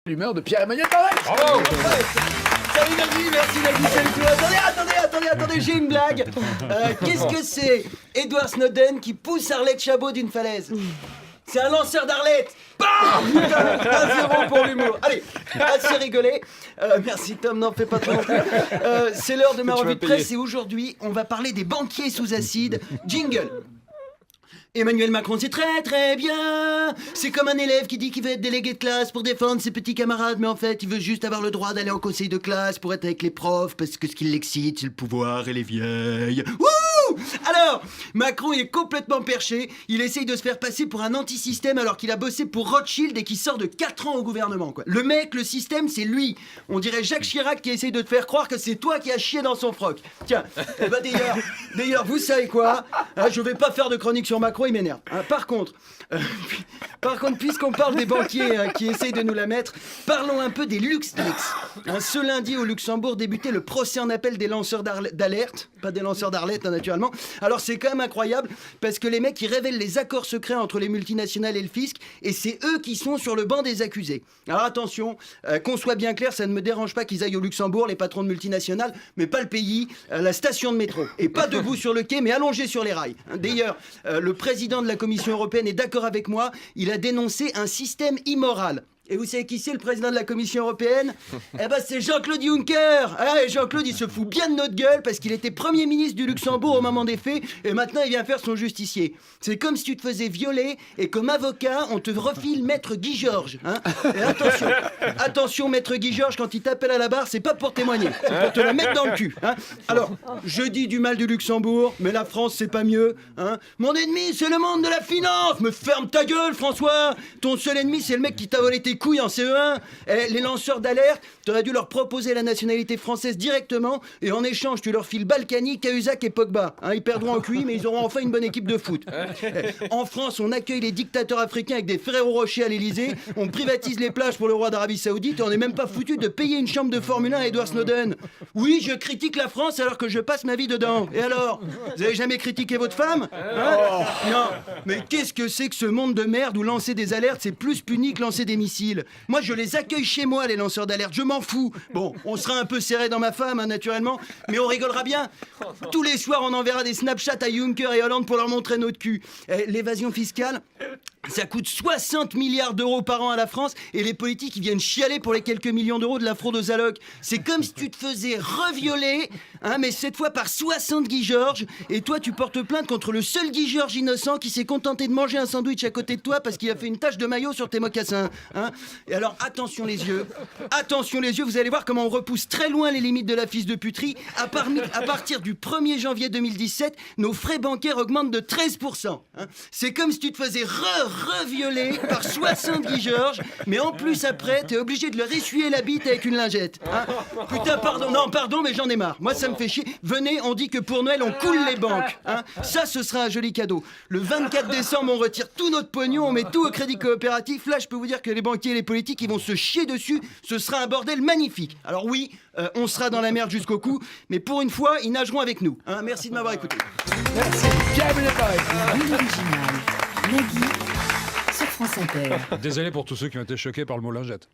L'humeur de Pierre-Emmanuel Barrès. Bravo. Salut Nagui, merci Nagui, salut tout le monde. Attendez, j'ai une blague. Qu'est-ce que c'est Edward Snowden qui pousse Arlette Chabot d'une falaise? C'est un lanceur d'Arlette. Bam 1-0 pour l'humour. Allez, assez rigolé. Merci Tom, n'en fais pas trop non plus. C'est l'heure de ma revue de presse et aujourd'hui, on va parler des banquiers sous acide. Jingle. Emmanuel Macron, c'est très très bien. C'est comme un élève qui dit qu'il veut être délégué de classe pour défendre ses petits camarades, mais en fait, il veut juste avoir le droit d'aller au conseil de classe pour être avec les profs, parce que ce qui l'excite, c'est le pouvoir et les vieilles. Wouh! Alors, Macron, il est complètement perché. Il essaye de se faire passer pour un anti-système alors qu'il a bossé pour Rothschild et qu'il sort de 4 ans au gouvernement, quoi. Le mec, le système, c'est lui. On dirait Jacques Chirac qui essaye de te faire croire que c'est toi qui as chié dans son froc. Tiens, d'ailleurs, vous savez quoi? Je vais pas faire de chronique sur Macron, il m'énerve. Par contre, puisqu'on parle des banquiers qui essayent de nous la mettre, parlons un peu des LuxLeaks. Ce lundi, au Luxembourg, débutait le procès en appel des lanceurs d'alerte. Pas des lanceurs d'Arlette, naturellement. Alors, c'est quand même incroyable, parce que les mecs, ils révèlent les accords secrets entre les multinationales et le fisc, et c'est eux qui sont sur le banc des accusés. Alors, attention, qu'on soit bien clair, ça ne me dérange pas qu'ils aillent au Luxembourg, les patrons de multinationales, mais pas le pays, la station de métro. Et pas debout sur le quai, mais allongé sur les rails. D'ailleurs, le président de la Commission européenne est d'accord avec moi, il a dénoncé un système immoral. Et vous savez qui c'est le président de la Commission européenne? Eh ben c'est Jean-Claude Juncker. Et Jean-Claude, il se fout bien de notre gueule parce qu'il était Premier ministre du Luxembourg au moment des faits et maintenant il vient faire son justicier. C'est comme si tu te faisais violer et comme avocat, on te refile Maître Guy Georges. Et attention Maître Guy Georges, quand il t'appelle à la barre, c'est pas pour témoigner, c'est pour te la mettre dans le cul. Alors, je dis du mal du Luxembourg, mais la France c'est pas mieux. Mon ennemi, c'est le monde de la finance. Me ferme ta gueule, François. Ton seul ennemi, c'est le mec qui t'a volé tes couilles en CE1. Les lanceurs d'alerte, t'aurais dû leur proposer la nationalité française directement et en échange tu leur files Balkany, Cahuzac et Pogba. Ils perdront en QI mais ils auront enfin une bonne équipe de foot. En France, on accueille les dictateurs africains avec des Ferrero Rocher à l'Elysée, on privatise les plages pour le roi d'Arabie Saoudite et on n'est même pas foutu de payer une chambre de Formule 1 à Edward Snowden. Oui, je critique la France alors que je passe ma vie dedans. Et alors? Vous avez jamais critiqué votre femme? Non. Mais qu'est-ce que c'est que ce monde de merde où lancer des alertes c'est plus puni que lancer des missiles? Moi, je les accueille chez moi, les lanceurs d'alerte. Je m'en fous. Bon, on sera un peu serré dans ma femme, naturellement, mais on rigolera bien. Tous les soirs, on enverra des Snapchats à Juncker et Hollande pour leur montrer notre cul. L'évasion fiscale, ça coûte 60 milliards d'euros par an à la France et les politiques, ils viennent chialer pour les quelques millions d'euros de la fraude aux allocs. C'est comme si tu te faisais revioler, mais cette fois par 60 Guy Georges, et toi, tu portes plainte contre le seul Guy Georges innocent qui s'est contenté de manger un sandwich à côté de toi parce qu'il a fait une tache de maillot sur tes mocassins. Et alors, attention les yeux, vous allez voir comment on repousse très loin les limites de la fils de puterie. À partir du 1er janvier 2017, nos frais bancaires augmentent de 13%. C'est comme si tu te faisais revioler par 60 Guy Georges, mais en plus après, t'es obligé de leur essuyer la bite avec une lingette. Putain, pardon, mais j'en ai marre. Moi, ça me fait chier. Venez, on dit que pour Noël, on coule les banques. Ça, ce sera un joli cadeau. Le 24 décembre, on retire tout notre pognon, on met tout au crédit coopératif. Là, je peux vous dire que les banquiers et les politiques, ils vont se chier dessus. Ce sera un bordel magnifique. Alors oui, on sera dans la merde jusqu'au cou, mais pour une fois, ils nageront avec nous. Merci de m'avoir écouté. Merci. Pierre-Emmanuel Barrès. Bulle originale. Nagui sur France Inter. Désolé pour tous ceux qui ont été choqués par le mot lingette.